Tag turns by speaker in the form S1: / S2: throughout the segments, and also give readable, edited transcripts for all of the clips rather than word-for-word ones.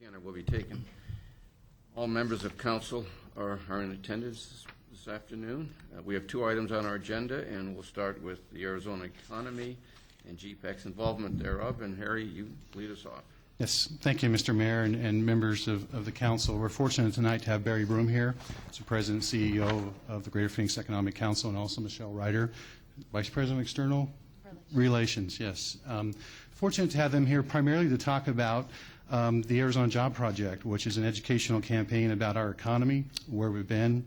S1: Canner will be taken. All members of council are in attendance this afternoon. We have two items on our agenda, and we'll start with the Arizona economy and GPEC's involvement thereof. And Harry, you lead us off.
S2: Yes, thank you, Mr. Mayor and members of the council. We're fortunate tonight to have Barry Broom here, as the President and CEO of the Greater Phoenix Economic Council, and also Michelle Ryder, Vice President of External Relations. Yes. Fortunate to have them here primarily to talk about the Arizona Job Project, which is an educational campaign about our economy, where we've been,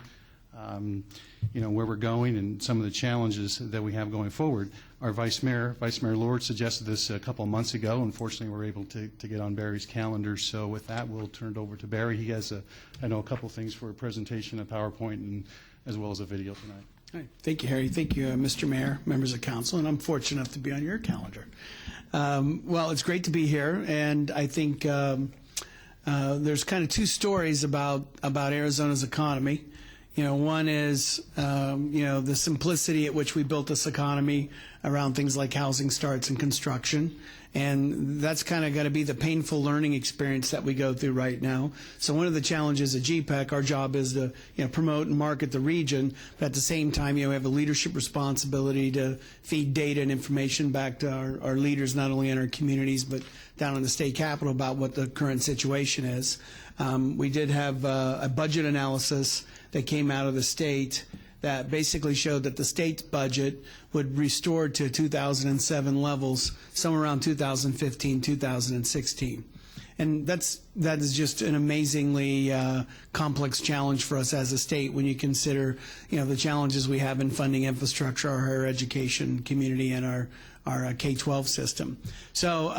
S2: where we're going, and some of the challenges that we have going forward. Our Vice Mayor Lord, suggested this a couple of months ago. Unfortunately, we're able to get on Barry's calendar. So with that, we'll turn it over to Barry. He has, a couple of things for a presentation, a PowerPoint, and as well as a video tonight.
S3: All right. Thank you, Harry. Thank you, Mr. Mayor, members of council, and I'm fortunate enough to be on your calendar. Well, it's great to be here, and I think there's kind of two stories about Arizona's economy. One is, the simplicity at which we built this economy around things like housing starts and construction. And that's kind of got to be the painful learning experience that we go through right now. So one of the challenges at GPEC, our job is to promote and market the region, but at the same time, we have a leadership responsibility to feed data and information back to our leaders, not only in our communities, but down in the state capitol about what the current situation is. We did have a budget analysis that came out of the state that basically showed that the state's budget would restore to 2007 levels somewhere around 2015, 2016. And that is just an amazingly complex challenge for us as a state when you consider, the challenges we have in funding infrastructure, our higher education community, and our K-12 system. So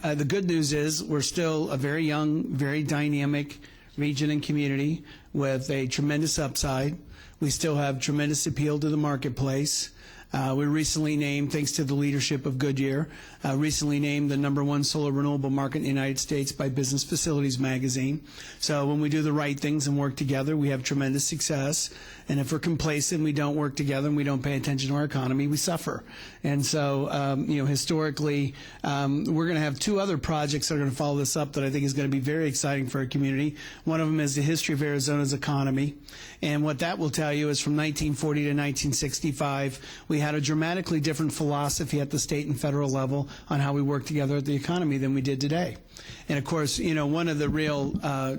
S3: the good news is we're still a very young, very dynamic region and community with a tremendous upside. We still have tremendous appeal to the marketplace. We recently named, thanks to the leadership of Goodyear, recently named the #1 solar renewable market in the United States by Business Facilities Magazine. So when we do the right things and work together, we have tremendous success. And if we're complacent, we don't work together, and we don't pay attention to our economy, we suffer. And so, historically, we're going to have two other projects that are going to follow this up that I think is going to be very exciting for our community. One of them is the history of Arizona's economy. And what that will tell you is from 1940 to 1965, we had a dramatically different philosophy at the state and federal level on how we work together at the economy than we did today. And of course, one of the real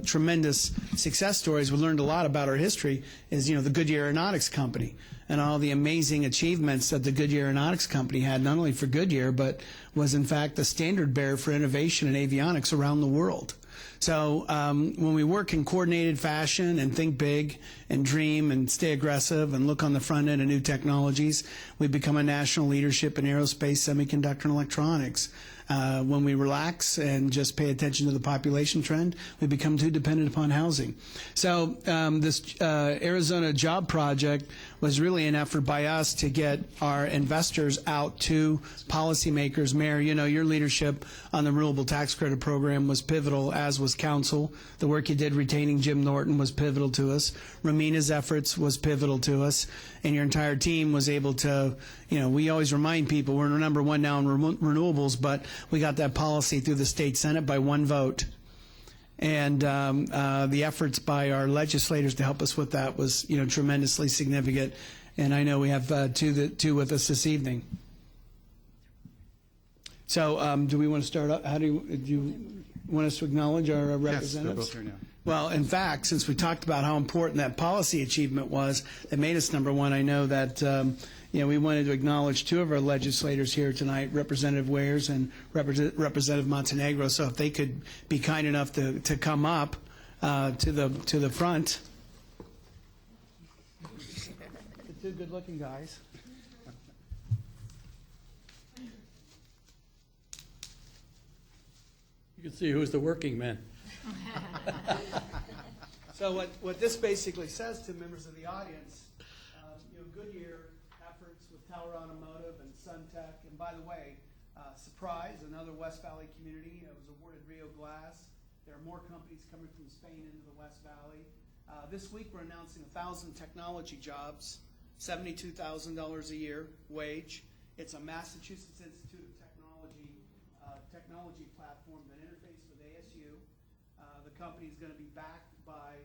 S3: tremendous success stories, we learned a lot about our history, is, the Goodyear Aeronautics Company and all the amazing achievements that the Goodyear Aeronautics Company had, not only for Goodyear, but was in fact the standard bearer for innovation in avionics around the world. So when we work in coordinated fashion and think big and dream and stay aggressive and look on the front end of new technologies, we become a national leadership in aerospace, semiconductor, and electronics. When we relax and just pay attention to the population trend, we become too dependent upon housing. So this Arizona Job Project was really an effort by us to get our investors out to policymakers. Mayor, your leadership on the Renewable Tax Credit Program was pivotal, as was council. The work you did retaining Jim Norton was pivotal to us. Ramina's efforts was pivotal to us. And your entire team was able to, we always remind people we're #1 now in renewables, but we got that policy through the state Senate by 1 vote. And the efforts by our legislators to help us with that was, tremendously significant. And I know we have two with us this evening. So do we want to start up? Do you want us to acknowledge our representatives?
S2: Yes, they're both here now.
S3: Well, in fact, since we talked about how important that policy achievement was that made us #1, I know that we wanted to acknowledge two of our legislators here tonight, Representative Wares and Representative Montenegro. So if they could be kind enough to come up to the front. The two good-looking guys.
S4: You can see who's the working man.
S3: So what this basically says to members of the audience, Goodyear efforts with Tower Automotive and SunTech, and by the way, Surprise, another West Valley community, was awarded Rio Glass. There are more companies coming from Spain into the West Valley. This week we're announcing 1,000 technology jobs, $72,000 a year wage. It's a Massachusetts Institute of Technology platform that interface with ASU. The company is going to be backed by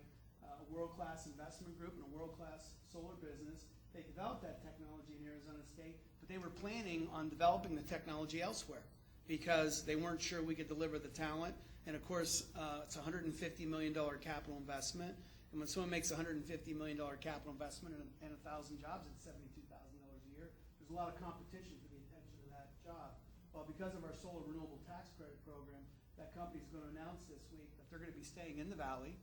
S3: a world-class investment group and a world-class solar business. They developed that technology in Arizona State, but they were planning on developing the technology elsewhere because they weren't sure we could deliver the talent. And of course, it's a $150 million capital investment. And when someone makes a $150 million capital investment and 1,000 jobs at $72,000 a year, there's a lot of competition for the attention of that job. Well, because of our solar renewable tax credit program, that company's going to announce this week that they're going to be staying in the valley.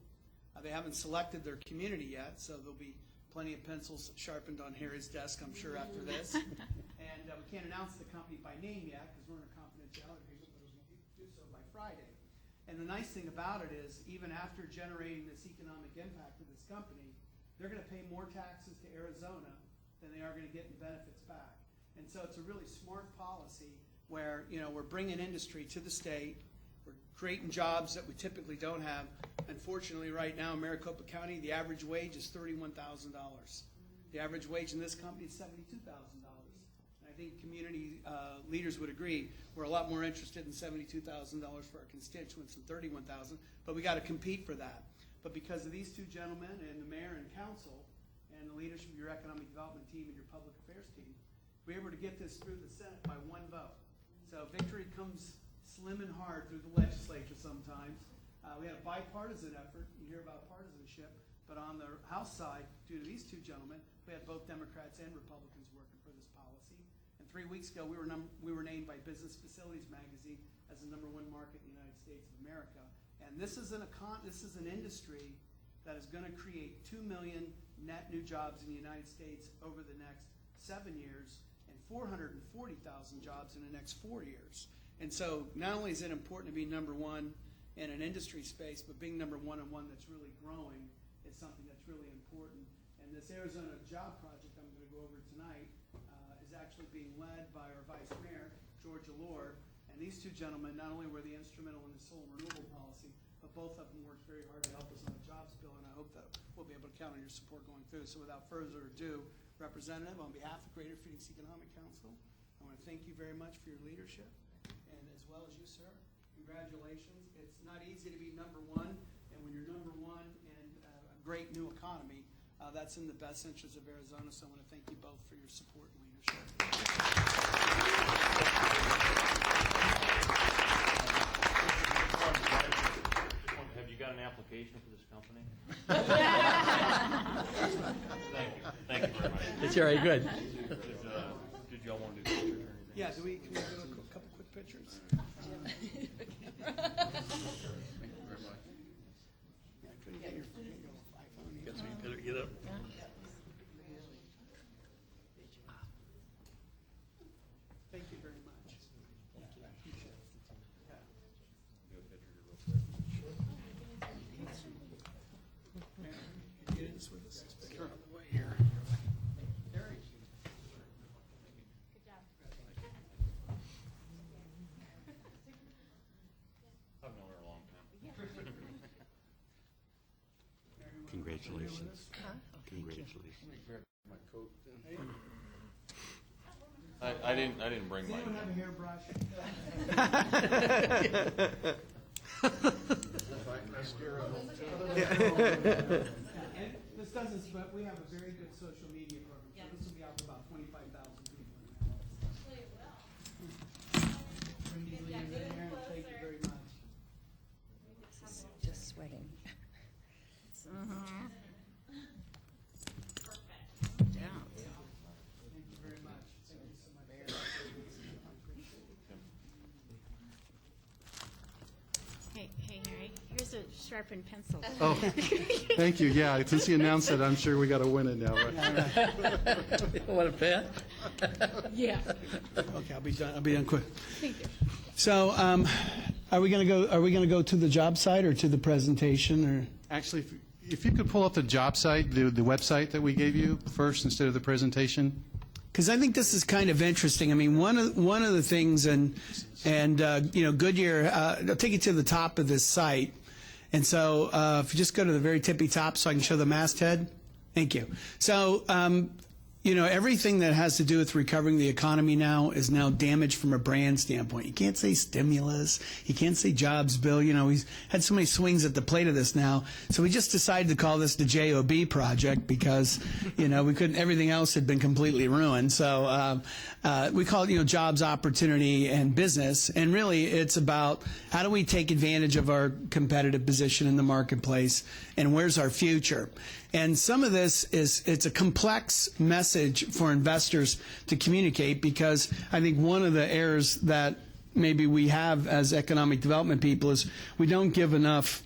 S3: They haven't selected their community yet, so there'll be plenty of pencils sharpened on Harry's desk, I'm sure, after this. And we can't announce the company by name yet because we're in a confidentiality agreement, but we'll do so by Friday. And the nice thing about it is, even after generating this economic impact of this company, they're going to pay more taxes to Arizona than they are going to get in benefits back. And so it's a really smart policy where, you know, we're bringing industry to the state, we're creating jobs that we typically don't have. Unfortunately, right now in Maricopa County, the average wage is $31,000. The average wage in this company is $72,000. I think community leaders would agree we're a lot more interested in $72,000 for our constituents than $31,000, but we got to compete for that. But because of these two gentlemen and the mayor and council and the leadership of your economic development team and your public affairs team, we were able to get this through the Senate by one vote. So victory comes slim and hard through the legislature sometimes. We had a bipartisan effort. You hear about partisanship, but on the House side, due to these two gentlemen, we had both Democrats and Republicans working for this policy. And 3 weeks ago, we were named by Business Facilities Magazine as the #1 market in the United States of America. And this is an industry that is going to create 2 million net new jobs in the United States over the next 7 years and 440,000 jobs in the next 4 years. And so not only is it important to be #1 in an industry space, but being #1 and one that's really growing is something that's really important. And this Arizona job project I'm going to go over tonight is actually being led by our Vice Mayor, Georgia Lord. And these two gentlemen not only were the instrumental in the solar renewable policy, but both of them worked very hard to help us on the jobs bill, and I hope that we'll be able to count on your support going through. So without further ado, Representative, on behalf of Greater Phoenix Economic Council, I want to thank you very much for your leadership, and as well as you, sir. Congratulations. It's not easy to be #1, and when you're #1 in a great new economy, that's in the best interest of Arizona, so I want to thank you both for your support and leadership.
S5: Have you got an application for this company? Thank you very much.
S4: It's all right, good.
S5: Did y'all want to do pictures or anything?
S3: Yeah, can we do a couple quick pictures?
S1: Thank you very much.
S3: Yeah, I couldn't get your iPhone.
S4: Guess we better get up.
S3: Thank you very much. Thank you. I appreciate it. Yeah.
S5: Do a picture real quick.
S3: Mayor, can you get this with us? This picture on the way here. There he is.
S6: Good job.
S5: I've known her a long time.
S7: Congratulations. Congratulations.
S1: Grab my coat then.
S5: I didn't bring
S3: Does anyone have a
S5: mine.
S3: hairbrush? And this doesn't, but we have a very good social media program, so this will be out to about 25,000 people.
S6: Hopefully it will.
S3: Bring these leaders in here, and thank you very much.
S8: Just sweating.
S3: Thank you very much. Thank you so much. I appreciate it.
S6: Hey, Harry, here's a sharpened pencil.
S2: Oh, thank you. Yeah, since he announced it, I'm sure we got to win it now. Right?
S4: You want a pen?
S6: Yeah.
S3: Okay, I'll be done quick.
S6: Thank you.
S3: So, are we going to go to the job site or to the presentation, or?
S2: Actually, if you could pull up the job site, the website that we gave you first instead of the presentation.
S3: Because I think this is kind of interesting. I mean, one of the things, and you know, Goodyear. I'll take you to the top of this site, and so if you just go to the very tippy top, so I can show the masthead. Thank you. So, you know, everything that has to do with recovering the economy now is now damaged from a brand standpoint. You can't say stimulus. You can't say jobs bill. You know, he's had so many swings at the plate of this now. So we just decided to call this the JOB project because, you know, we couldn't, everything else had been completely ruined. So we call it, you know, jobs, opportunity, and business. And really it's about how do we take advantage of our competitive position in the marketplace and where's our future. And some of this it's a complex message for investors to communicate, because I think one of the errors that maybe we have as economic development people is we don't give enough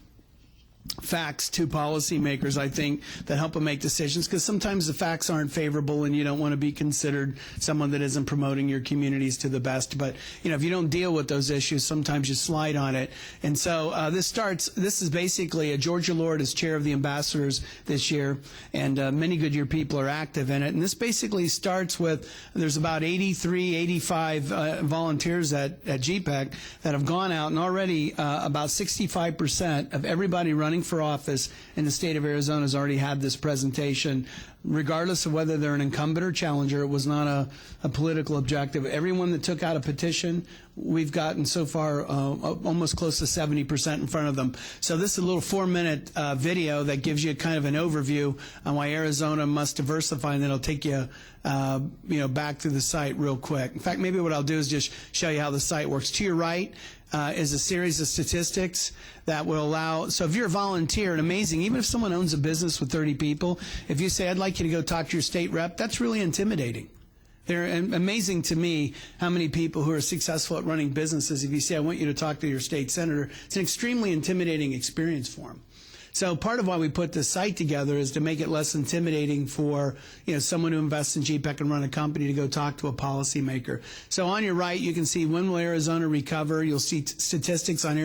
S3: facts to policymakers, I think, that help them make decisions, because sometimes the facts aren't favorable and you don't want to be considered someone that isn't promoting your communities to the best. But, you know, if you don't deal with those issues, sometimes you slide on it. And so this is basically Georgia Lord is chair of the ambassadors this year, and many Goodyear people are active in it. And this basically starts with, there's about 83, 85 volunteers at GPEC that have gone out, and already about 65% of everybody running for office in the state of Arizona has already had this presentation, regardless of whether they're an incumbent or challenger. It was not a political objective. Everyone that took out a petition, we've gotten so far almost close to 70% in front of them. So this is a little 4-minute video that gives you kind of an overview on why Arizona must diversify, and then it'll take you back to the site real quick. In fact, maybe what I'll do is just show you how the site works. To your right is a series of statistics that will allow, so if you're a volunteer, and amazing, even if someone owns a business with 30 people, if you say, I'd like you to go talk to your state rep, that's really intimidating. They're amazing to me how many people who are successful at running businesses, if you say, I want you to talk to your state senator, it's an extremely intimidating experience for them. So part of why we put this site together is to make it less intimidating for, you know, someone who invests in GPEC and run a company to go talk to a policymaker. So on your right, you can see when will Arizona recover. You'll see statistics on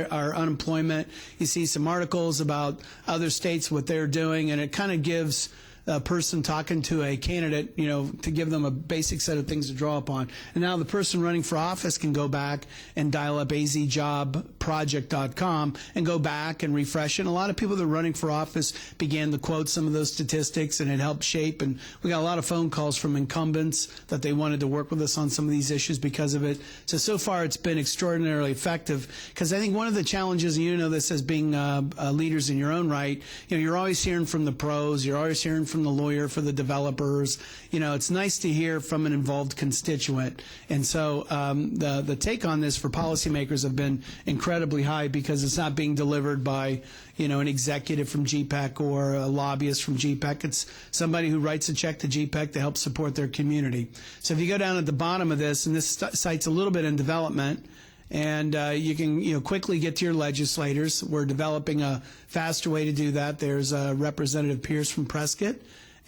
S3: our unemployment. You see some articles about other states, what they're doing, and it kind of gives a person talking to a candidate, you know, to give them a basic set of things to draw upon. And now the person running for office can go back and dial up azjobproject.com and go back and refresh it. And a lot of people that are running for office began to quote some of those statistics, and it helped shape. And we got a lot of phone calls from incumbents that they wanted to work with us on some of these issues because of it. So far it's been extraordinarily effective, because I think one of the challenges, and you know this as being leaders in your own right, you know, you're always hearing from the pros, you're always hearing from the lawyer, for the developers. You know, it's nice to hear from an involved constituent. And so the take on this for policymakers have been incredibly high, because it's not being delivered by, you know, an executive from GPEC or a lobbyist from GPEC. It's somebody who writes a check to GPEC to help support their community. So if you go down at the bottom of this, and this site's a little bit in development, and you can, you know, quickly get to your legislators. We're developing a faster way to do that. There's Representative Pierce from Prescott,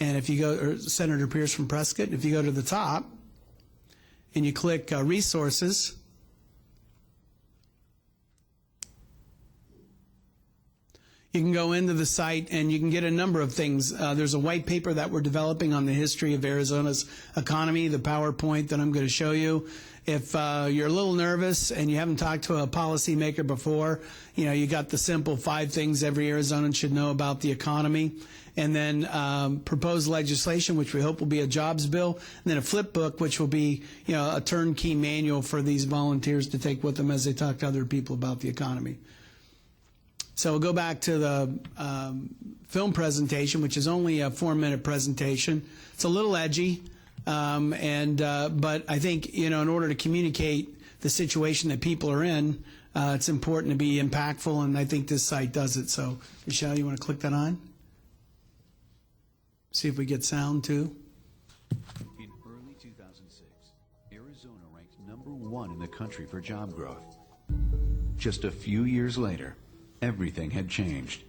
S3: and if you go, or Senator Pierce from Prescott, if you go to the top and you click resources, you can go into the site and you can get a number of things. There's a white paper that we're developing on the history of Arizona's economy, the PowerPoint that I'm going to show you. If you're a little nervous and you haven't talked to a policymaker before, you know, you got the simple 5 things every Arizonan should know about the economy. And then proposed legislation, which we hope will be a jobs bill, and then a flip book, which will be, you know, a turnkey manual for these volunteers to take with them as they talk to other people about the economy. So we'll go back to the film presentation, which is only a 4-minute presentation. It's a little edgy, but I think, you know, in order to communicate the situation that people are in, it's important to be impactful, and I think this site does it. So, Michelle, you want to click that on? See if we get sound, too.
S8: In early 2006, Arizona ranked #1 in the country for job growth. Just a few years later, everything had changed.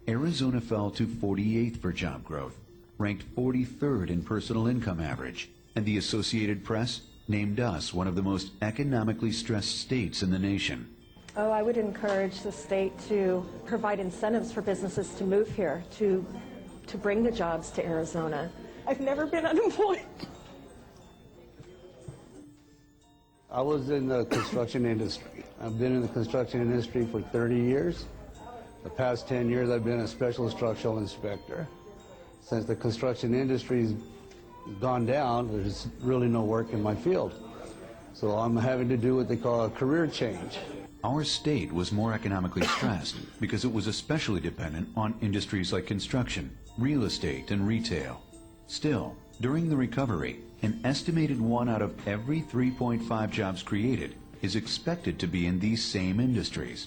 S8: Arizona fell to 48th for job growth, ranked 43rd in personal income average, and the Associated Press named us one of the most economically stressed states in the nation.
S9: Oh, I would encourage the state to provide incentives for businesses to move here, to bring the jobs to Arizona. I've never been unemployed.
S10: I was in the construction industry. I've been in the construction industry for 30 years. The past 10 years, I've been a special structural inspector. Since the construction industry is gone down, there's really no work in my field. So I'm having to do what they call a career change.
S8: Our state was more economically stressed because it was especially dependent on industries like construction, real estate, and retail. Still, during the recovery, an estimated 1 out of every 3.5 jobs created is expected to be in these same industries.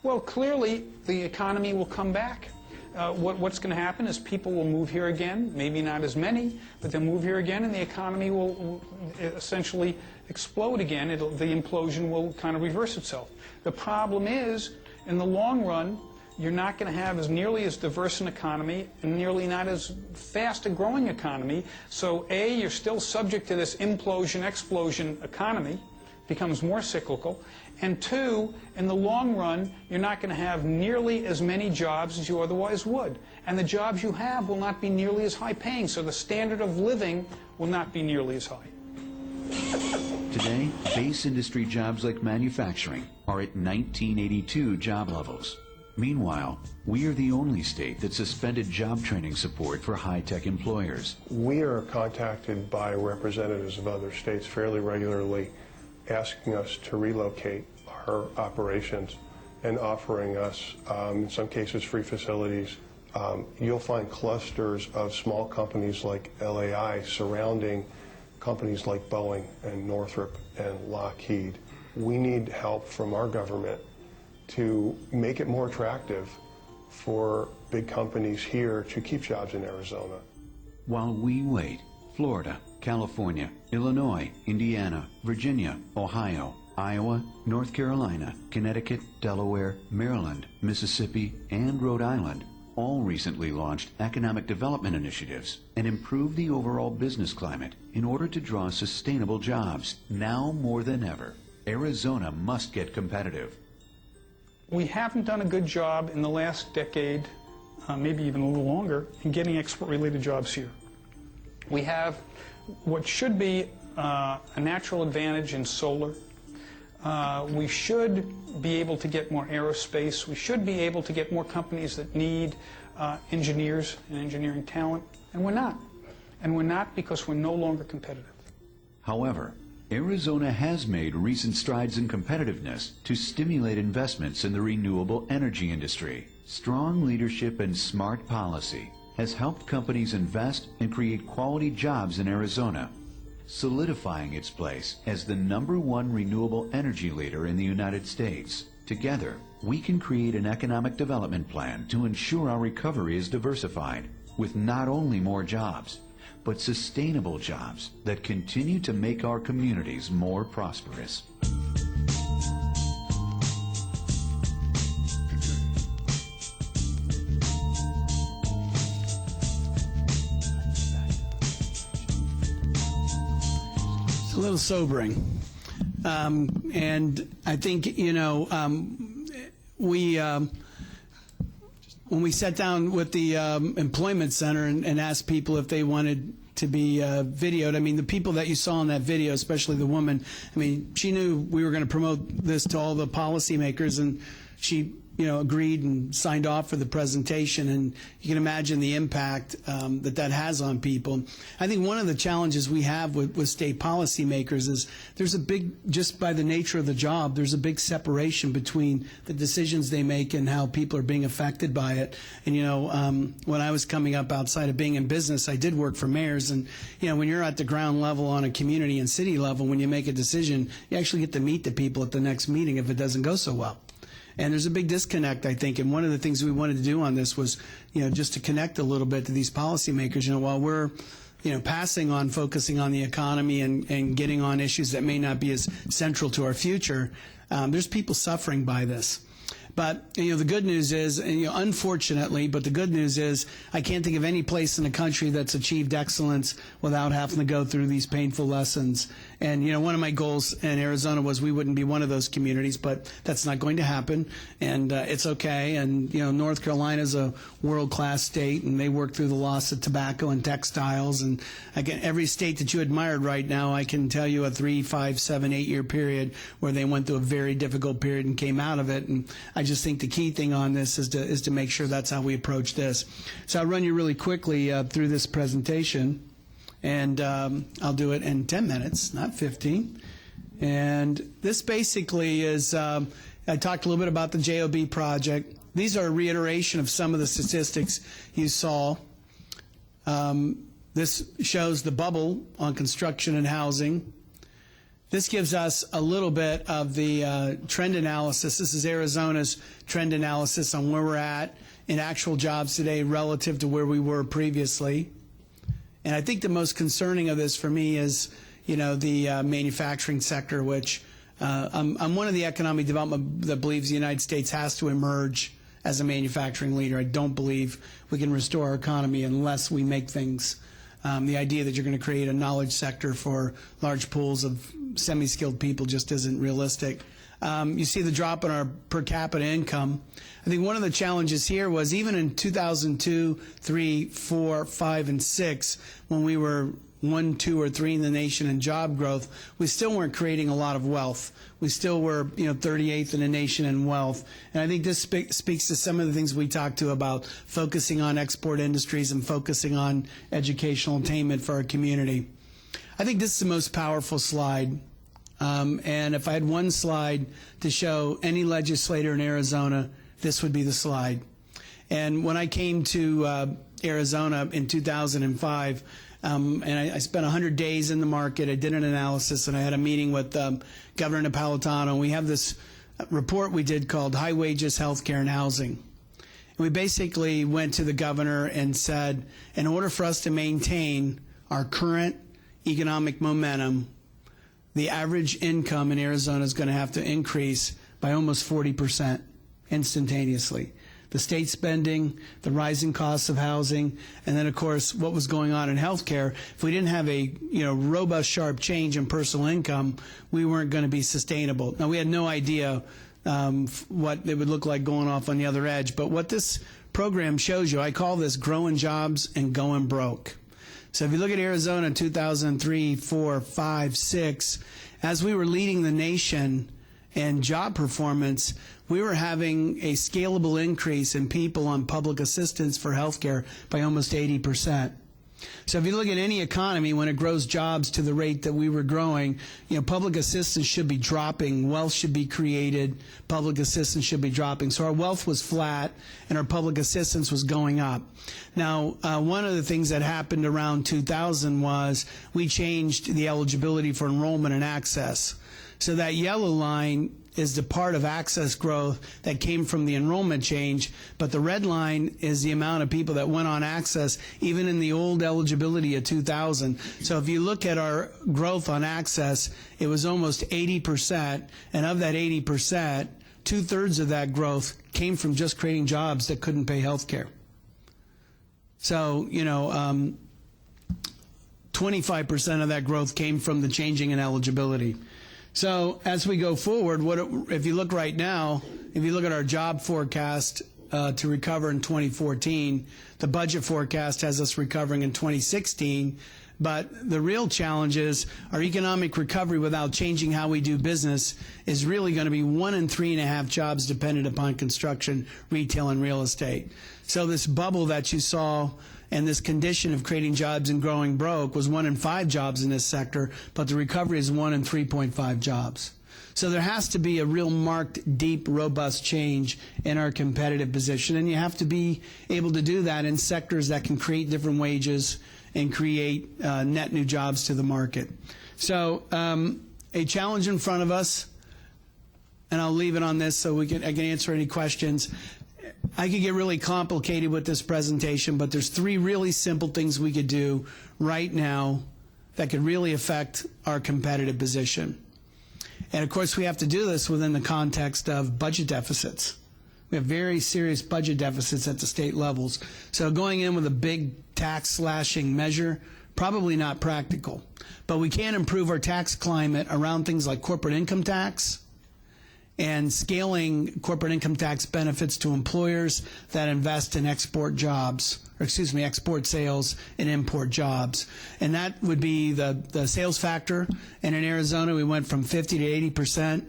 S11: Well, clearly, the economy will come back. What's going to happen is people will move here again, maybe not as many, but they'll move here again, and the economy will essentially explode again. The implosion will kind of reverse itself. The problem is, in the long run, you're not going to have as nearly as diverse an economy and nearly not as fast a growing economy. So, A, you're still subject to this implosion, explosion economy, becomes more cyclical. And 2, in the long run, you're not going to have nearly as many jobs as you otherwise would. And the jobs you have will not be nearly as high paying, so the standard of living will not be nearly as high.
S8: Today, base industry jobs like manufacturing are at 1982 job levels. Meanwhile, we are the only state that suspended job training support for high-tech employers.
S12: We are contacted by representatives of other states fairly regularly, asking us to relocate our operations and offering us, in some cases, free facilities. You'll find clusters of small companies like LAI surrounding companies like Boeing and Northrop and Lockheed. We need help from our government to make it more attractive for big companies here to keep jobs in Arizona.
S8: While we wait, Florida, California, Illinois, Indiana, Virginia, Ohio, Iowa, North Carolina, Connecticut, Delaware, Maryland, Mississippi, and Rhode Island all recently launched economic development initiatives and improved the overall business climate in order to draw sustainable jobs. Now more than ever, Arizona must get competitive.
S11: We haven't done a good job in the last decade, maybe even a little longer, in getting export-related jobs here. We have what should be a natural advantage in solar. We should be able to get more aerospace. We should be able to get more companies that need engineers and engineering talent, and we're not. And we're not because we're no longer competitive.
S8: However, Arizona has made recent strides in competitiveness to stimulate investments in the renewable energy industry. Strong leadership and smart policy has helped companies invest and create quality jobs in Arizona, solidifying its place as the #1 renewable energy leader in the United States. Together, we can create an economic development plan to ensure our recovery is diversified, with not only more jobs, but sustainable jobs that continue to make our communities more prosperous.
S3: It's a little sobering. And I think, when we sat down with the employment center and asked people if they wanted to be videoed, I mean, the people that you saw in that video, especially the woman, I mean, she knew we were going to promote this to all the policymakers, and she agreed and signed off for the presentation, and you can imagine the impact that has on people. I think one of the challenges we have with state policymakers is there's a big, just by the nature of the job, there's a big separation between the decisions they make and how people are being affected by it. And when I was coming up outside of being in business, I did work for mayors, and when you're at the ground level on a community and city level, when you make a decision, you actually get to meet the people at the next meeting if it doesn't go so well. And there's a big disconnect, I think, and one of the things we wanted to do on this was, just to connect a little bit to these policymakers. While we're, passing on focusing on the economy and getting on issues that may not be as central to our future, there's people suffering by this. But, the good news is, unfortunately, but the good news is I can't think of any place in the country that's achieved excellence without having to go through these painful lessons. And, one of my goals in Arizona was we wouldn't be one of those communities, but that's not going to happen. And it's okay. And, North Carolina's a world-class state, and they work through the loss of tobacco and textiles. And, again, every state that you admired right now, I can tell you a 3, 5, 7, 8-year period where they went through a very difficult period and came out of it. And I just think the key thing on this is to make sure that's how we approach this. So I'll run you really quickly through this presentation. And I'll do it in 10 minutes, not 15. And this basically is, I talked a little bit about the JOB project. These are a reiteration of some of the statistics you saw. This shows the bubble on construction and housing. This gives us a little bit of the trend analysis. This is Arizona's trend analysis on where we're at in actual jobs today relative to where we were previously. And I think the most concerning of this for me is, the manufacturing sector, which I'm one of the economic development that believes the United States has to emerge as a manufacturing leader. I don't believe we can restore our economy unless we make things. The idea that you're going to create a knowledge sector for large pools of semi-skilled people just isn't realistic. You see the drop in our per capita income. I think one of the challenges here was even in 2002, 3, 4, 5, and 6, when we were 1, 2, or 3 in the nation in job growth, we still weren't creating a lot of wealth. We still were, 38th in the nation in wealth. And I think this speaks to some of the things we talked to about focusing on export industries and focusing on educational attainment for our community. I think this is the most powerful slide. And if I had one slide to show any legislator in Arizona, this would be the slide. And when I came to Arizona in 2005, and I spent 100 days in the market. I did an analysis, and I had a meeting with Governor Napolitano. We have this report we did called High Wages, Healthcare, and Housing. And we basically went to the governor and said, in order for us to maintain our current economic momentum, the average income in Arizona is going to have to increase by almost 40% instantaneously. The state spending, the rising costs of housing, and then, of course, what was going on in healthcare. If we didn't have a robust, sharp change in personal income, we weren't going to be sustainable. Now, we had no idea what it would look like going off on the other edge, but what this program shows you, I call this growing jobs and going broke. So if you look at Arizona in 2003, 4, 5, 6, as we were leading the nation in job performance, we were having a scalable increase in people on public assistance for healthcare by almost 80%. So if you look at any economy, when it grows jobs to the rate that we were growing, public assistance should be dropping, wealth should be created, public assistance should be dropping. So our wealth was flat and our public assistance was going up. Now, one of the things that happened around 2000 was we changed the eligibility for enrollment and access. So that yellow line is the part of access growth that came from the enrollment change, but the red line is the amount of people that went on access even in the old eligibility of 2000. So if you look at our growth on access, it was almost 80%, and of that 80%, 2/3 of that growth came from just creating jobs that couldn't pay health care. So, 25% of that growth came from the changing in eligibility. So as we go forward, if you look right now, if you look at our job forecast to recover in 2014, the budget forecast has us recovering in 2016. But the real challenge is our economic recovery without changing how we do business is really going to be 1 in 3.5 jobs dependent upon construction, retail, and real estate. So this bubble that you saw and this condition of creating jobs and growing broke was 1 in 5 jobs in this sector, but the recovery is 1 in 3.5 jobs. So there has to be a real marked, deep, robust change in our competitive position, and you have to be able to do that in sectors that can create different wages and create net new jobs to the market. So a challenge in front of us, and I'll leave it on this so I can answer any questions. I could get really complicated with this presentation, but there's 3 really simple things we could do right now that could really affect our competitive position. And of course, we have to do this within the context of budget deficits. We have very serious budget deficits at the state levels. So going in with a big tax slashing measure, probably not practical. But we can improve our tax climate around things like corporate income tax and scaling corporate income tax benefits to employers that invest in export sales and import jobs. And that would be the sales factor. And in Arizona, we went from 50 to 80%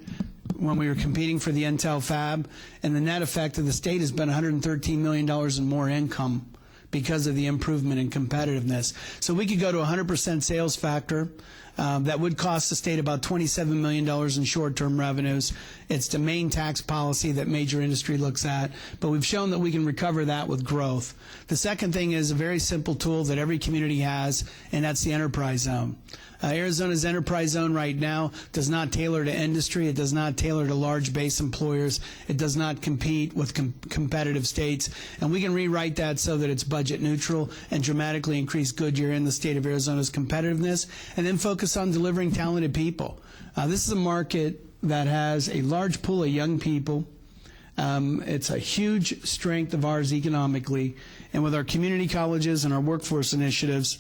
S3: when we were competing for the Intel fab. And the net effect of the state has been $113 million in more income because of the improvement in competitiveness. So we could go to 100% sales factor. That would cost the state about $27 million in short-term revenues. It's the main tax policy that major industry looks at, but we've shown that we can recover that with growth. The second thing is a very simple tool that every community has, and that's the enterprise zone. Arizona's enterprise zone right now does not tailor to industry. It does not tailor to large base employers. It does not compete with competitive states. And we can rewrite that so that it's budget neutral and dramatically increase Goodyear in the state of Arizona's competitiveness, and then focus on delivering talented people. This is a market that has a large pool of young people. It's a huge strength of ours economically. And with our community colleges and our workforce initiatives,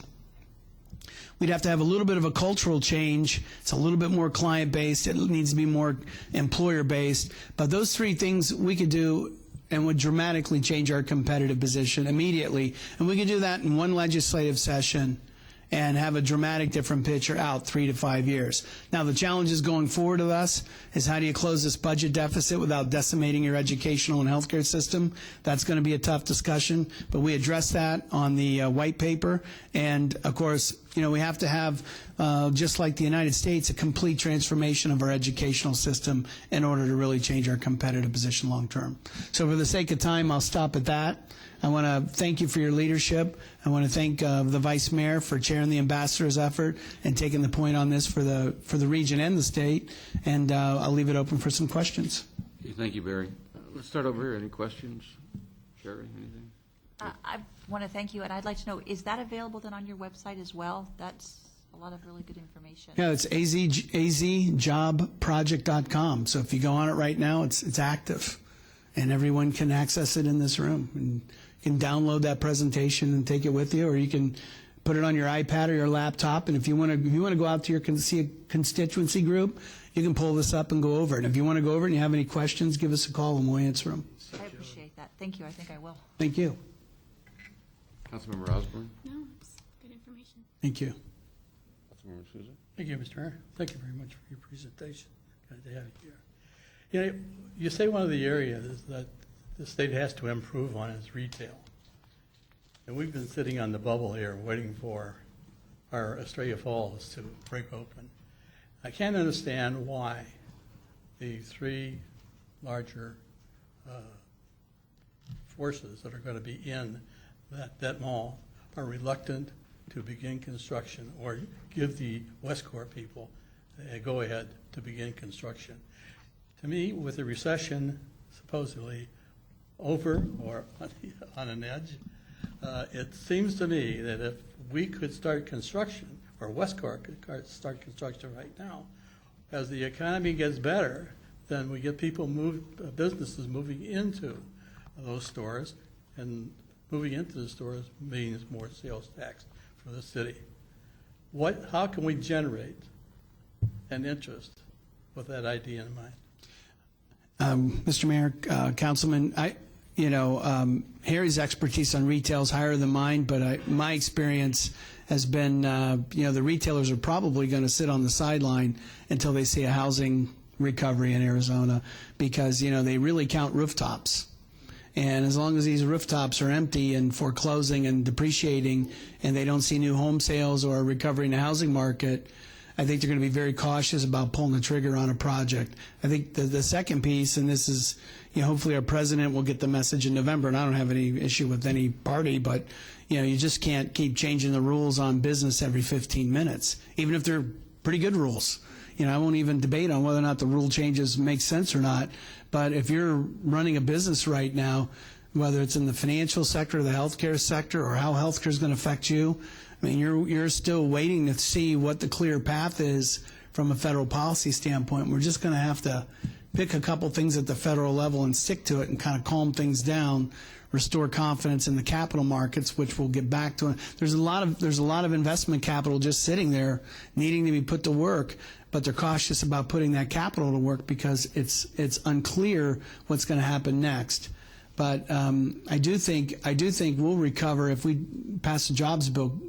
S3: we'd have to have a little bit of a cultural change. It's a little bit more client-based. It needs to be more employer-based. But those three things we could do and would dramatically change our competitive position immediately. And we could do that in one legislative session and have a dramatic different picture out 3 to 5 years. Now, the challenges going forward with us is how do you close this budget deficit without decimating your educational and healthcare system? That's going to be a tough discussion, but we address that on the white paper. And, of course, you know, we have to have, just like the United States, a complete transformation of our educational system in order to really change our competitive position long term. So for the sake of time, I'll stop at that. I want to thank you for your leadership. I want to thank the Vice Mayor for chairing the ambassador's effort and taking the point on this for the region and the state. And I'll leave it open for some questions.
S1: Okay, thank you, Barry. Let's start over here. Any questions? Sherry, anything?
S13: I want to thank you, and I'd like to know, is that available then on your website as well? That's a lot of really good information.
S3: Yeah, it's azjobproject.com. So if you go on it right now, it's active, and everyone can access it in this room. And you can download that presentation and take it with you, or you can put it on your iPad or your laptop. And if you want to go out to your constituency group, you can pull this up and go over it. And if you want to go over it and you have any questions, give us a call and we'll answer them.
S13: I appreciate that. Thank you. I think I will.
S3: Thank you.
S1: Councilmember Osborne?
S6: No, it's good information.
S3: Thank you.
S1: Councilmember Souza?
S4: Thank you, Mr. Mayor. Thank you very much for your presentation. Glad to have you here. You know, you say one of the areas that the state has to improve on is retail. And we've been sitting on the bubble here waiting for our Estrella Falls to break open. I can't understand why the three larger forces that are going to be in that mall are reluctant to begin construction or give the Westcorp people a go-ahead to begin construction. To me, with the recession supposedly over or on an edge, it seems to me that if we could start construction, or Westcorp could start construction right now, as the economy gets better, then we get people businesses moving into those stores, and moving into the stores means more sales tax for the city. How can we generate an interest with that idea in mind?
S3: Mr. Mayor, Councilman, Harry's expertise on retail is higher than mine, but my experience has been, the retailers are probably going to sit on the sideline until they see a housing recovery in Arizona, because, they really count rooftops. And as long as these rooftops are empty and foreclosing and depreciating, and they don't see new home sales or a recovery in the housing market, I think they're going to be very cautious about pulling the trigger on a project. I think the second piece, and this is, hopefully our president will get the message in November, and I don't have any issue with any party, but, you just can't keep changing the rules on business every 15 minutes, even if they're pretty good rules. I won't even debate on whether or not the rule changes make sense or not, but if you're running a business right now, whether it's in the financial sector or the healthcare sector, or how healthcare is going to affect you, I mean, you're still waiting to see what the clear path is from a federal policy standpoint. We're just going to have to pick a couple things at the federal level and stick to it and kind of calm things down, restore confidence in the capital markets, which we'll get back to. There's a lot of investment capital just sitting there needing to be put to work, but they're cautious about putting that capital to work because it's unclear what's going to happen next. But I do think we'll recover if we pass the jobs bill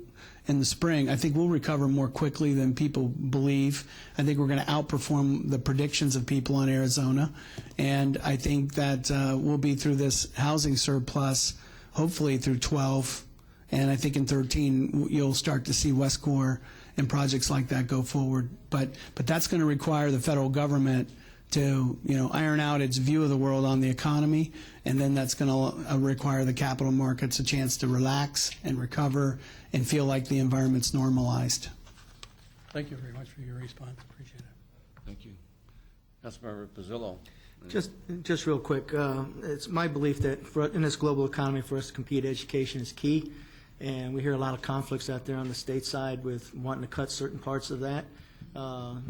S3: in the spring. I think we'll recover more quickly than people believe. I think we're going to outperform the predictions of people on Arizona, and I think that we'll be through this housing surplus hopefully through 12 And I think in 13, you'll start to see Westcor and projects like that go forward. But that's going to require the federal government to, iron out its view of the world on the economy, and then that's going to require the capital markets a chance to relax and recover and feel like the environment's normalized.
S4: Thank you very much for your response. Appreciate it.
S1: Thank you. Councilmember Pizzillo.
S14: Just real quick, it's my belief that in this global economy, for us to compete, education is key. And we hear a lot of conflicts out there on the state side with wanting to cut certain parts of that.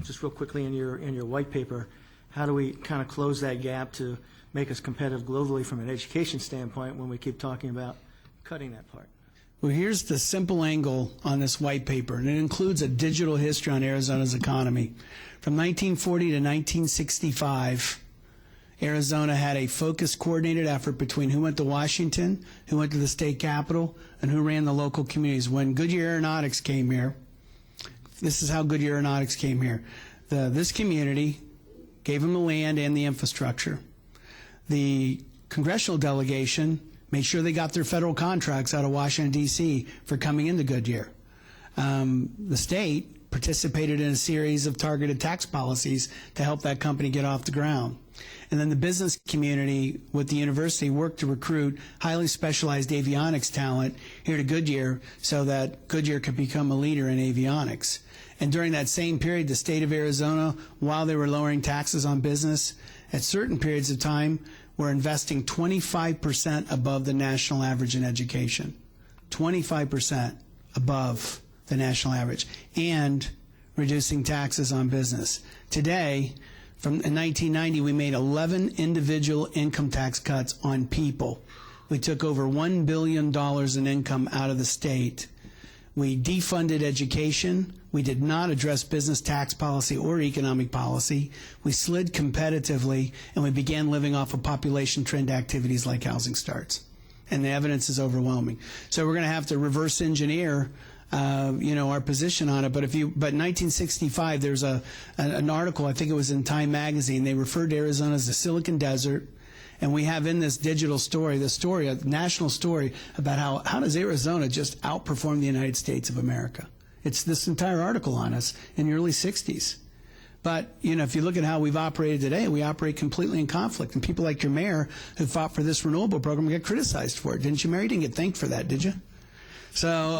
S14: Just real quickly, in your white paper, how do we kind of close that gap to make us competitive globally from an education standpoint when we keep talking about cutting that part?
S3: Well, here's the simple angle on this white paper, and it includes a digital history on Arizona's economy. From 1940 to 1965, Arizona had a focused, coordinated effort between who went to Washington, who went to the state capitol, and who ran the local communities. When Goodyear Aeronautics came here, this is how Goodyear Aeronautics came here. This community gave them the land and the infrastructure. The congressional delegation made sure they got their federal contracts out of Washington, D.C. for coming into Goodyear. The state participated in a series of targeted tax policies to help that company get off the ground. And then the business community with the university worked to recruit highly specialized avionics talent here to Goodyear so that Goodyear could become a leader in avionics. And during that same period, the state of Arizona, while they were lowering taxes on business, at certain periods of time, were investing 25% above the national average in education. 25% above the national average, and reducing taxes on business. Today, in 1990, we made 11 individual income tax cuts on people. We took over $1 billion in income out of the state. We defunded education. We did not address business tax policy or economic policy. We slid competitively, and we began living off of population trend activities like housing starts. And the evidence is overwhelming. So we're going to have to reverse engineer our position on it. But in 1965, there's an article, I think it was in Time magazine, they referred to Arizona as the Silicon Desert. And we have in this digital story, a national story about how does Arizona just outperform the United States of America. It's this entire article on us in the early 60s. But, if you look at how we've operated today, we operate completely in conflict. And people like your mayor who fought for this renewable program get criticized for it. Didn't you, Mayor? You didn't get thanked for that, did you? So,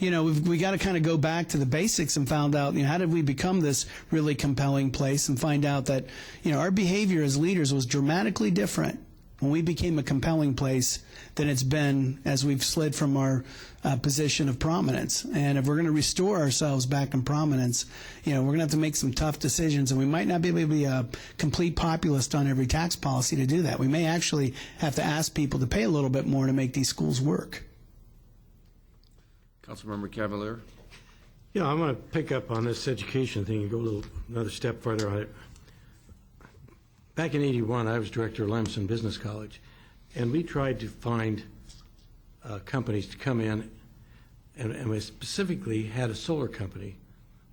S3: we got to kind of go back to the basics and found out, how did we become this really compelling place, and find out that, our behavior as leaders was dramatically different when we became a compelling place than it's been as we've slid from our position of prominence. And if we're going to restore ourselves back in prominence, we're going to have to make some tough decisions, and we might not be able to be a complete populist on every tax policy to do that. We may actually have to ask people to pay a little bit more to make these schools work.
S1: Councilmember Cavalier.
S15: Yeah, I'm going to pick up on this education thing and go another step further on it. Back in '81, I was director of Lamson Business College, and we tried to find companies to come in, and we specifically had a solar company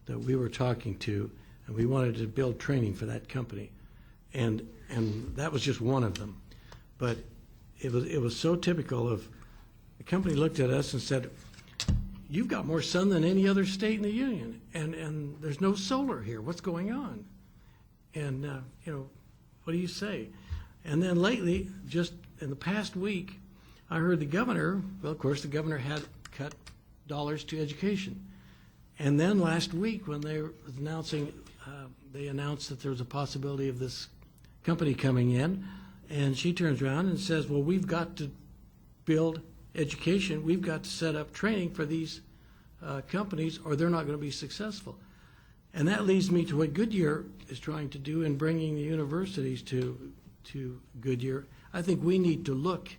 S15: that we were talking to, and we wanted to build training for that company, and that was just one of them. But it was so typical of the company looked at us and said, "You've got more sun than any other state in the union, and there's no solar here. What's going on?" And what do you say? And then lately, just in the past week, I heard the governor. Well, of course, the governor had cut dollars to education, and then last week when they were announcing, they announced that there was a possibility of this company coming in, and she turns around and says, "Well, we've got to build education. We've got to set up training for these companies, or they're not going to be successful." And that leads me to what Goodyear is trying to do in bringing the universities to Goodyear. I think we need to look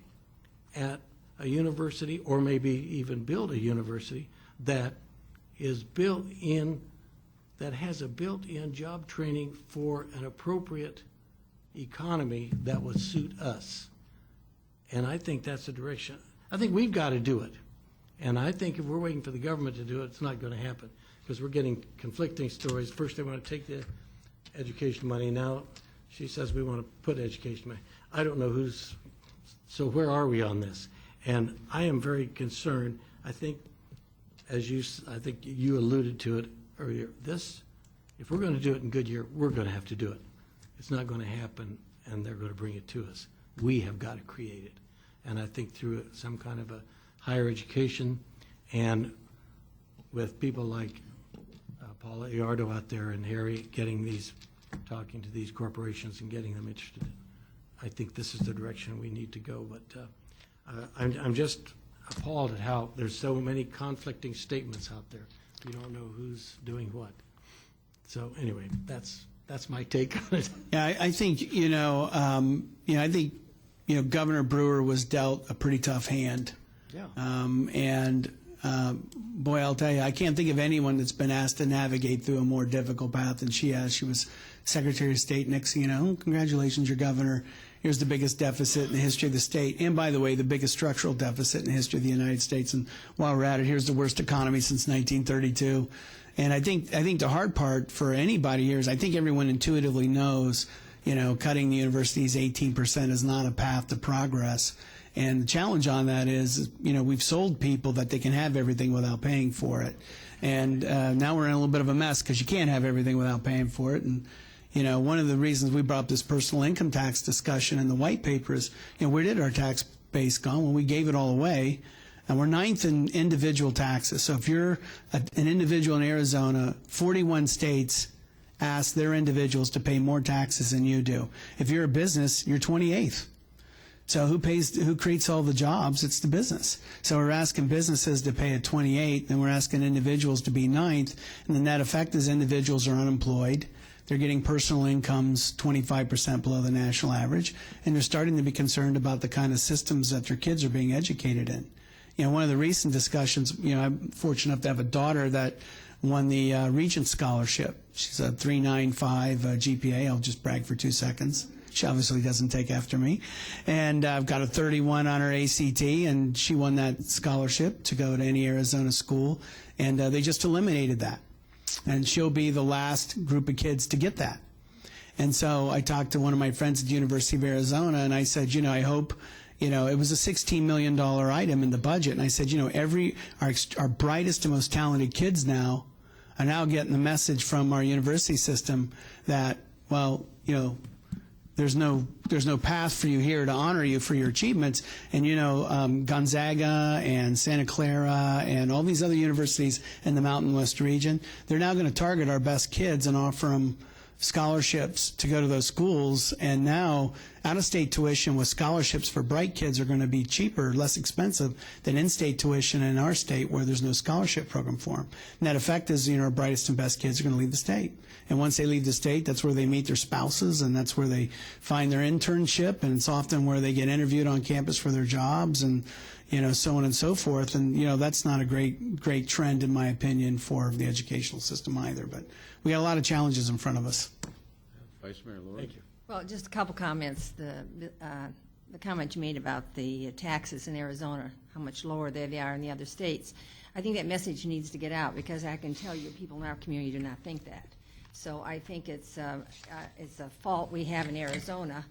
S15: at a university, or maybe even build a university that is built in, that has a built-in job training for an appropriate economy that would suit us. And I think that's the direction. I think we've got to do it. And I think if we're waiting for the government to do it, it's not going to happen, because we're getting conflicting stories. First they want to take the education money. Now she says we want to put education money. I don't know so where are we on this? And I am very concerned. I think you alluded to it earlier. If we're going to do it in Goodyear, we're going to have to do it. It's not going to happen, and they're going to bring it to us. We have got to create it. And I think through some kind of a higher education and with people like Paula Iardo out there and Harry talking to these corporations and getting them interested, I think this is the direction we need to go. But I'm just appalled at how there's so many conflicting statements out there. You don't know who's doing what. So anyway, that's my take on it.
S3: Yeah, I think Governor Brewer was dealt a pretty tough hand.
S15: Yeah.
S3: Boy, I'll tell you, I can't think of anyone that's been asked to navigate through a more difficult path than she has. She was Secretary of State. Next thing you know, congratulations, you're governor. Here's the biggest deficit in the history of the state. And by the way, the biggest structural deficit in the history of the United States. And while we're at it, here's the worst economy since 1932. And I think the hard part for anybody here is I think everyone intuitively knows, cutting the university's 18% is not a path to progress. And the challenge on that is, we've sold people that they can have everything without paying for it. And now we're in a little bit of a mess because you can't have everything without paying for it. And, one of the reasons we brought up this personal income tax discussion in the white paper is, where did our tax base go? Well, we gave it all away. And we're 9th in individual taxes. So if you're an individual in Arizona, 41 states ask their individuals to pay more taxes than you do. If you're a business, you're 28th. So who creates all the jobs? It's the business. So we're asking businesses to pay at 28, and we're asking individuals to be 9th. And the net effect is individuals are unemployed. They're getting personal incomes 25% below the national average, and they're starting to be concerned about the kind of systems that their kids are being educated in. One of the recent discussions, I'm fortunate enough to have a daughter that won the Regent Scholarship. She's a 3.95 GPA. I'll just brag for 2 seconds. She obviously doesn't take after me. And I've got a 31 on her ACT, and she won that scholarship to go to any Arizona school. And they just eliminated that. And she'll be the last group of kids to get that. And so I talked to one of my friends at the University of Arizona, and I said, I hope, it was a $16 million item in the budget. And I said, our brightest and most talented kids now are now getting the message from our university system that, there's no path for you here to honor you for your achievements. And Gonzaga and Santa Clara and all these other universities in the Mountain West region, they're now going to target our best kids and offer them scholarships to go to those schools. And now out-of-state tuition with scholarships for bright kids are going to be cheaper, less expensive than in-state tuition in our state where there's no scholarship program for them. Net effect is, our brightest and best kids are going to leave the state. And once they leave the state, that's where they meet their spouses, and that's where they find their internship, and it's often where they get interviewed on campus for their jobs, and so on and so forth. And that's not a great trend, in my opinion, for the educational system either. But we got a lot of challenges in front of us.
S1: Vice Mayor Lord.
S15: Thank you.
S16: Well, just a couple comments. The comment you made about the taxes in Arizona, how much lower they are in the other states. I think that message needs to get out, because I can tell you people in our community do not think that. So I think it's a fault we have in Arizona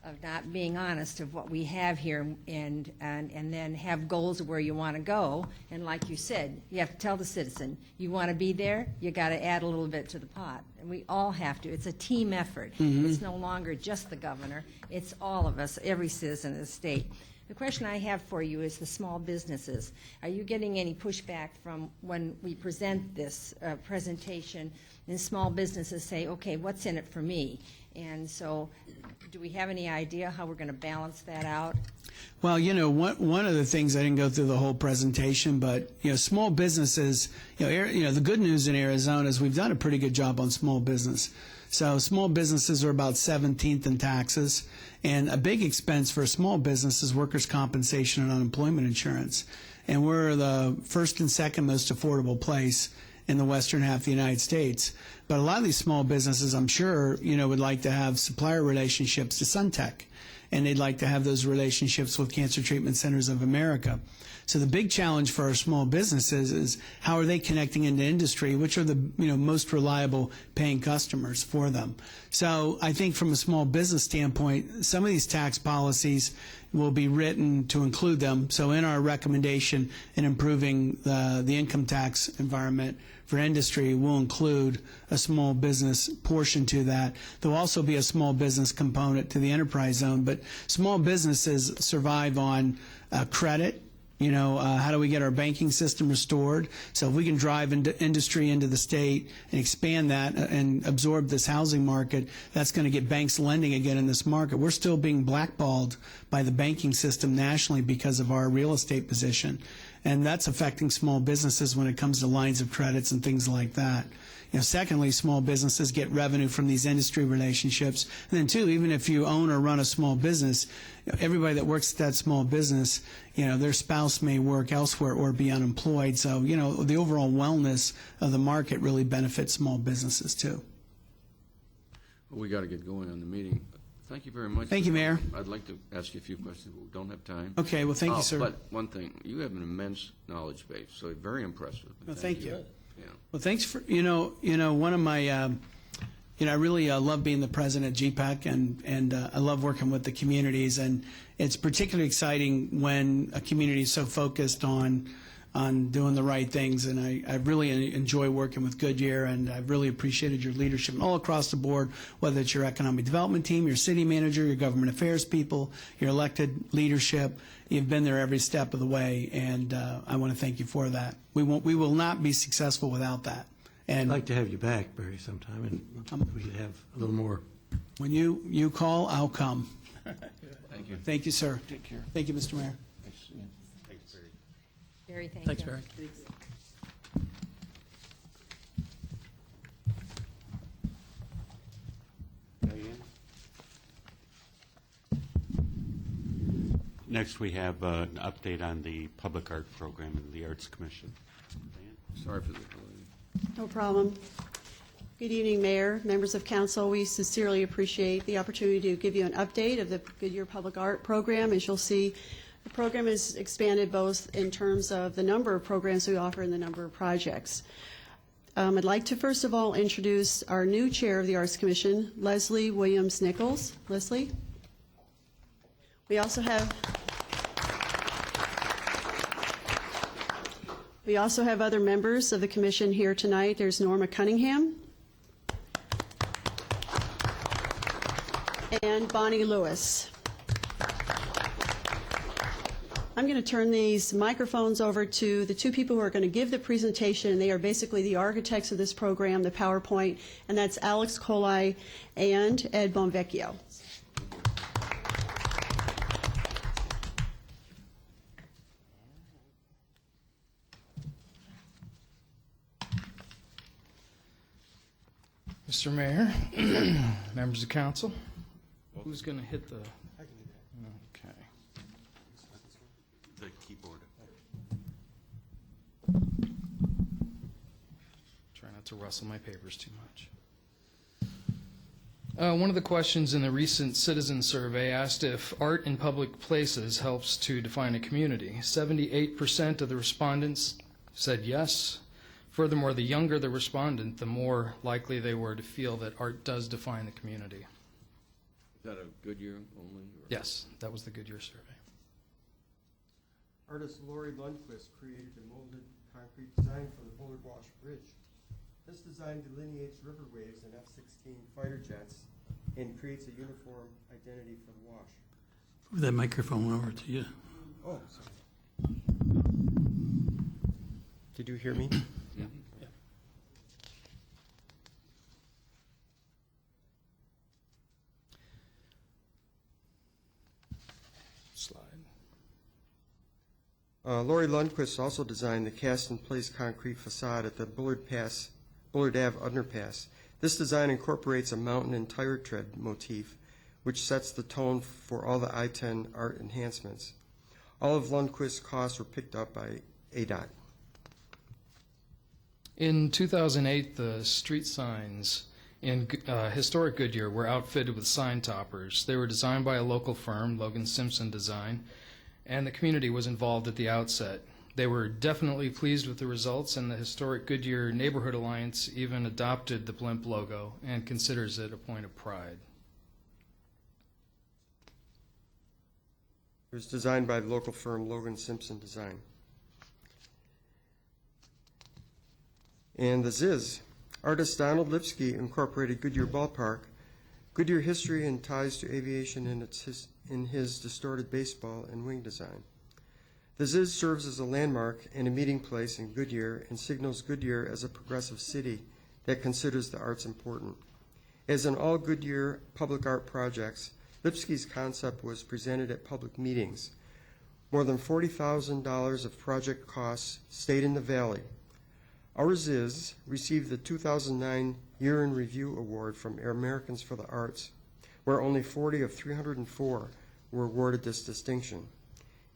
S16: of not being honest of what we have here, and then have goals of where you want to go. And like you said, you have to tell the citizen, you want to be there, you got to add a little bit to the pot. And we all have to. It's a team effort.
S3: Mm-hmm.
S16: It's no longer just the governor. It's all of us, every citizen of the state. The question I have for you is the small businesses. Are you getting any pushback from when we present this presentation and small businesses say, okay, what's in it for me? And so do we have any idea how we're going to balance that out?
S3: Well, one of the things, I didn't go through the whole presentation, but, small businesses, the good news in Arizona is we've done a pretty good job on small business. So small businesses are about 17th in taxes, and a big expense for a small business is workers' compensation and unemployment insurance. And we're the first and second most affordable place in the western half of the United States. But a lot of these small businesses, I'm sure, would like to have supplier relationships to Suntech. and they'd like to have those relationships with Cancer Treatment Centers of America. So the big challenge for our small businesses is how are they connecting into industry, which are the most reliable paying customers for them. So I think from a small business standpoint, some of these tax policies will be written to include them. So in our recommendation in improving the income tax environment for industry, we'll include a small business portion to that. There'll also be a small business component to the enterprise zone, but small businesses survive on credit. How do we get our banking system restored? So if we can drive industry into the state and expand that and absorb this housing market, that's going to get banks lending again in this market. We're still being blackballed by the banking system nationally because of our real estate position. And that's affecting small businesses when it comes to lines of credits and things like that. Secondly, small businesses get revenue from these industry relationships. And then, two, even if you own or run a small business, everybody that works at that small business, their spouse may work elsewhere or be unemployed. So, the overall wellness of the market really benefits small businesses, too.
S1: Well, we got to get going on the meeting. Thank you very much.
S3: Thank you, Mayor.
S1: I'd like to ask you a few questions, but we don't have time.
S3: Okay, well, thank you, sir.
S1: But one thing, you have an immense knowledge base, so very impressive.
S3: Well, thank you.
S1: Yeah.
S3: Well, thanks for, one of my, I really love being the president of GPEC, and I love working with the communities, and it's particularly exciting when a community is so focused on doing the right things, and I really enjoy working with Goodyear, and I've really appreciated your leadership all across the board, whether it's your economic development team, your city manager, your government affairs people, your elected leadership. You've been there every step of the way, and I want to thank you for that. We will not be successful without that. And
S15: I'd like to have you back, Barry, sometime, and we could have a little more.
S3: when you call, I'll come.
S1: Thank you.
S3: Thank you, sir.
S1: Take care.
S3: Thank you, Mr. Mayor.
S1: Thanks, Barry.
S16: Barry, thank
S4: Thanks,
S16: you.
S4: Barry.
S7: Next, we have an update on the Public Art Program and the Arts Commission.
S1: Sorry for the delay.
S17: No problem. Good evening, Mayor, members of council. We sincerely appreciate the opportunity to give you an update of the Goodyear Public Art Program. As you'll see, the program is expanded both in terms of the number of programs we offer and the number of projects. I'd like to first of all introduce our new chair of the Arts Commission, Leslie Williams-Nichols. Leslie? We also have other members of the commission here tonight. There's Norma Cunningham and Bonnie Lewis. I'm going to turn these microphones over to the two people who are going to give the presentation. They are basically the architects of this program, the PowerPoint, and that's Alex Colai and Ed Bonvecchio.
S18: Mr. Mayor, members of council, who's going to hit the? I can do that. Okay.
S7: The keyboard.
S18: Try not to rustle my papers too much. One of the questions in the recent citizen survey asked if art in public places helps to define a community. 78% of the respondents said yes. Furthermore, the younger the respondent, the more likely they were to feel that art does define the community.
S1: Is that a Goodyear only? Or?
S18: Yes, that was the Goodyear survey.
S19: Artist Lori Lundquist created a molded concrete design for the Bullard Wash Bridge. This design delineates river waves and F-16 fighter jets and creates a uniform identity for the wash.
S4: Move that microphone over to you.
S19: Oh, sorry. Did you hear me?
S1: Yeah.
S18: Slide.
S19: Lori Lundquist also designed the cast-in-place concrete facade at the Bullard Ave underpass. This design incorporates a mountain and tire tread motif, which sets the tone for all the I-10 art enhancements. All of Lundquist's costs were picked up by ADOT.
S18: In 2008, the street signs in historic Goodyear were outfitted with sign toppers. They were designed by a local firm, Logan Simpson Design, and the community was involved at the outset. They were definitely pleased with the results, and the Historic Goodyear Neighborhood Alliance even adopted the blimp logo and considers it a point of pride.
S19: It was designed by the local firm Logan Simpson Design. And the Ziz. Artist Donald Lipsky incorporated Goodyear Ballpark, Goodyear history and ties to aviation in his distorted baseball and wing design. The Ziz serves as a landmark and a meeting place in Goodyear and signals Goodyear as a progressive city that considers the arts important. As in all Goodyear public art projects, Lipsky's concept was presented at public meetings. More than $40,000 of project costs stayed in the valley. Our Ziz received the 2009 Year in Review Award from Americans for the Arts, where only 40 of 304 were awarded this distinction.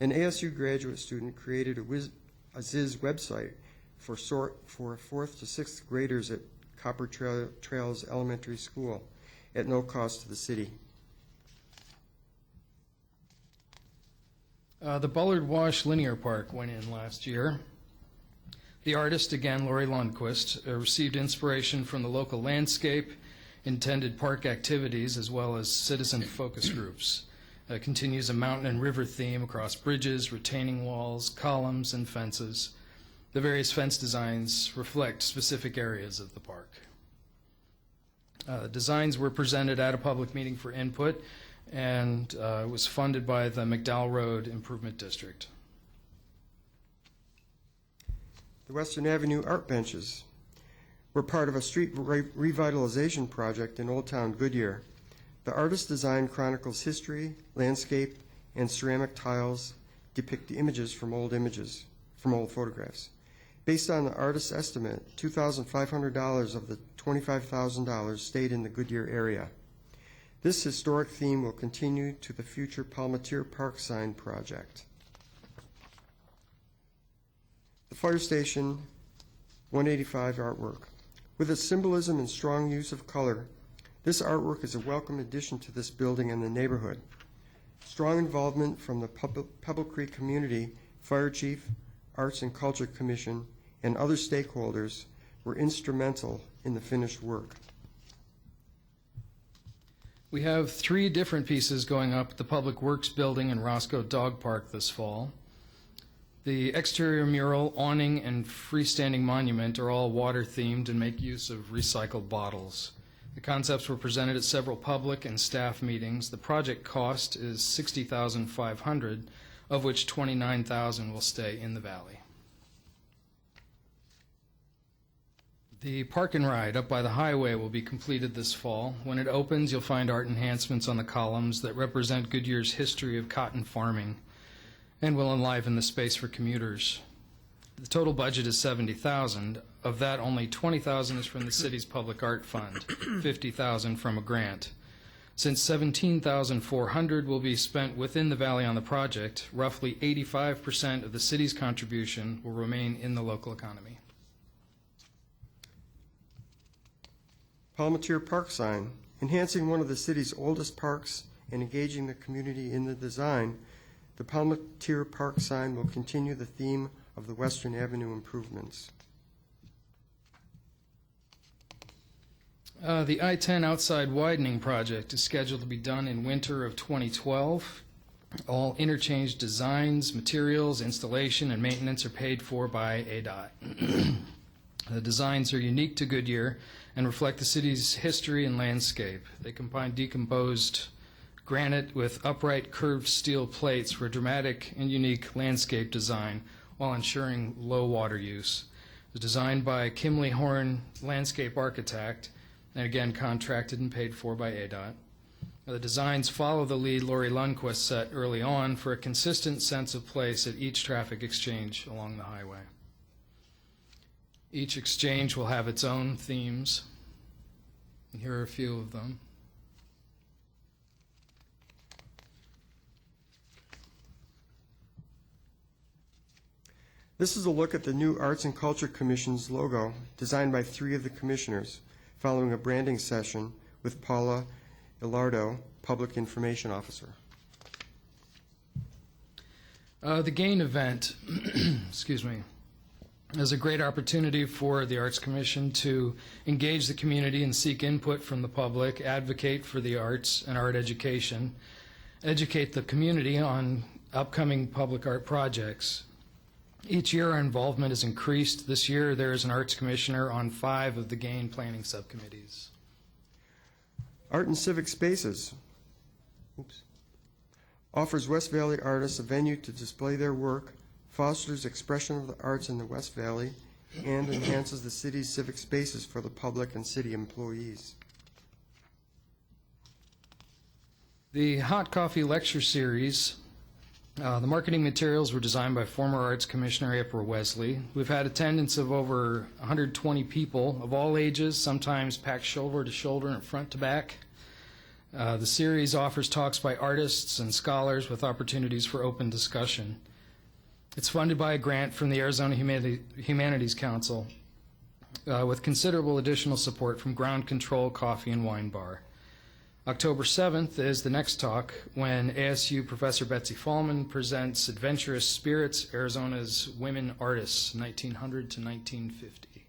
S19: An ASU graduate student created a Ziz website for 4th to 6th graders at Copper Trails Elementary School at no cost to the city.
S18: The Bullard Wash Linear Park went in last year. The artist, again, Lori Lundquist, received inspiration from the local landscape, intended park activities, as well as citizen focus groups. Continues a mountain and river theme across bridges, retaining walls, columns, and fences. The various fence designs reflect specific areas of the park. Designs were presented at a public meeting for input, and was funded by the McDowell Road Improvement District.
S19: The Western Avenue art benches were part of a street revitalization project in Old Town Goodyear. The artist's design chronicles history, landscape, and ceramic tiles depict images from old photographs. Based on the artist's estimate, $2,500 of the $25,000 stayed in the Goodyear area. This historic theme will continue to the future Palmatier Park sign project. The Fire Station 185 artwork. With its symbolism and strong use of color, this artwork is a welcome addition to this building and the neighborhood. Strong involvement from the Pebble Creek community, Fire Chief, Arts and Culture Commission, and other stakeholders were instrumental in the finished work.
S18: We have 3 different pieces going up at the Public Works Building in Roscoe Dog Park this fall. The exterior mural, awning, and freestanding monument are all water-themed and make use of recycled bottles. The concepts were presented at several public and staff meetings. The project cost is $60,500, of which $29,000 will stay in the valley. The park and ride up by the highway will be completed this fall. When it opens, you'll find art enhancements on the columns that represent Goodyear's history of cotton farming and will enliven the space for commuters. The total budget is $70,000. Of that, only $20,000 is from the city's public art fund, $50,000 from a grant. Since $17,400 will be spent within the valley on the project, roughly 85% of the city's contribution will remain in the local economy.
S19: Palmatier Park sign. Enhancing one of the city's oldest parks and engaging the community in the design, the Palmatier Park sign will continue the theme of the Western Avenue improvements.
S18: The I-10 outside widening project is scheduled to be done in winter of 2012. All interchange designs, materials, installation, and maintenance are paid for by ADOT. The designs are unique to Goodyear and reflect the city's history and landscape. They combine decomposed granite with upright curved steel plates for dramatic and unique landscape design while ensuring low water use. It was designed by Kimley Horn Landscape Architect and again contracted and paid for by ADOT. The designs follow the lead Lori Lundquist set early on for a consistent sense of place at each traffic exchange along the highway. Each exchange will have its own themes, and here are a few of them.
S19: This is a look at the new Arts and Culture Commission's logo, designed by 3 of the commissioners. following a branding session with Paula Ilardo, Public Information Officer.
S18: The GAIN event, excuse me, is a great opportunity for the Arts Commission to engage the community and seek input from the public, advocate for the arts and art education, educate the community on upcoming public art projects. Each year our involvement is increased. This year there is an arts commissioner on 5 of the GAIN planning subcommittees.
S19: Art and Civic Spaces offers West Valley artists a venue to display their work, fosters expression of the arts in the West Valley, and enhances the city's civic spaces for the public and city employees.
S18: The Hot Coffee Lecture Series, the marketing materials were designed by former Arts Commissioner April Wesley. We've had attendance of over 120 people of all ages, sometimes packed shoulder to shoulder and front to back. The series offers talks by artists and scholars with opportunities for open discussion. It's funded by a grant from the Arizona Humanities Council with considerable additional support from Ground Control Coffee and Wine Bar. October 7th is the next talk when ASU Professor Betsy Fallman presents Adventurous Spirits, Arizona's Women Artists, 1900 to 1950.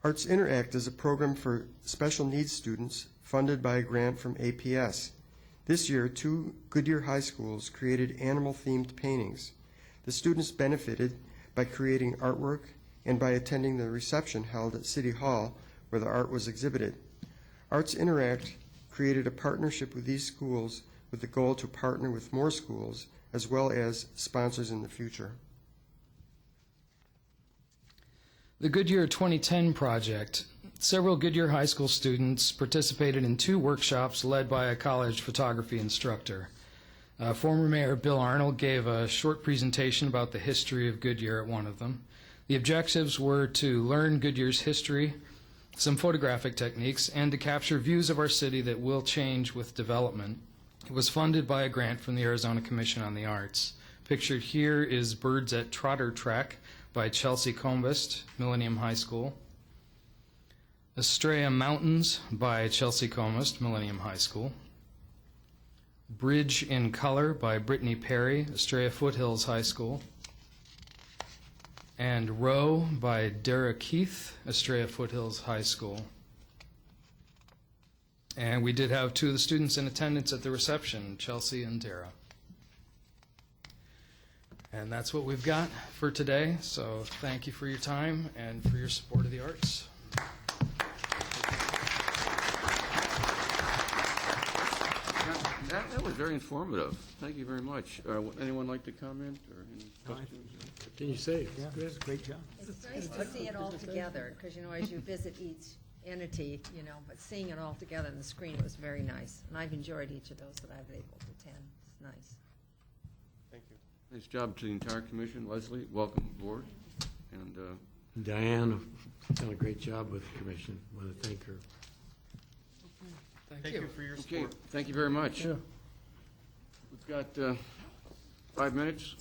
S19: Arts Interact is a program for special needs students funded by a grant from APS. This year, 2 Goodyear high schools created animal-themed paintings. The students benefited by creating artwork and by attending the reception held at City Hall where the art was exhibited. Arts Interact created a partnership with these schools with the goal to partner with more schools as well as sponsors in the future.
S18: The Goodyear 2010 project. Several Goodyear High School students participated in 2 workshops led by a college photography instructor. Former Mayor Bill Arnold gave a short presentation about the history of Goodyear at one of them. The objectives were to learn Goodyear's history, some photographic techniques, and to capture views of our city that will change with development. It was funded by a grant from the Arizona Commission on the Arts. Pictured here is Birds at Trotter Track by Chelsea Combest, Millennium High School. Estrella Mountains by Chelsea Combest, Millennium High School. Bridge in Color by Brittany Perry, Estrella Foothills High School. And Row by Dara Keith, Estrella Foothills High School. And we did have 2 of the students in attendance at the reception, Chelsea and Dara. And that's what we've got for today, so thank you for your time and for your support of the arts.
S1: That was very informative. Thank you very much. Would anyone like to comment or any questions?
S15: Can you say?
S14: Yeah,
S15: Good.
S14: great job.
S16: It's nice to see it all together, because, you know, as you visit each entity, you know, but seeing it all together on the screen was very nice. And I've enjoyed each of those that I've been able to attend. It's nice.
S19: Thank you.
S1: Nice job to the entire commission. Leslie, welcome aboard. And
S15: Diane done a great job with the commission. I want to thank her.
S18: Thank you
S19: for your
S1: okay,
S19: support.
S1: thank you very much. We've got 5 minutes.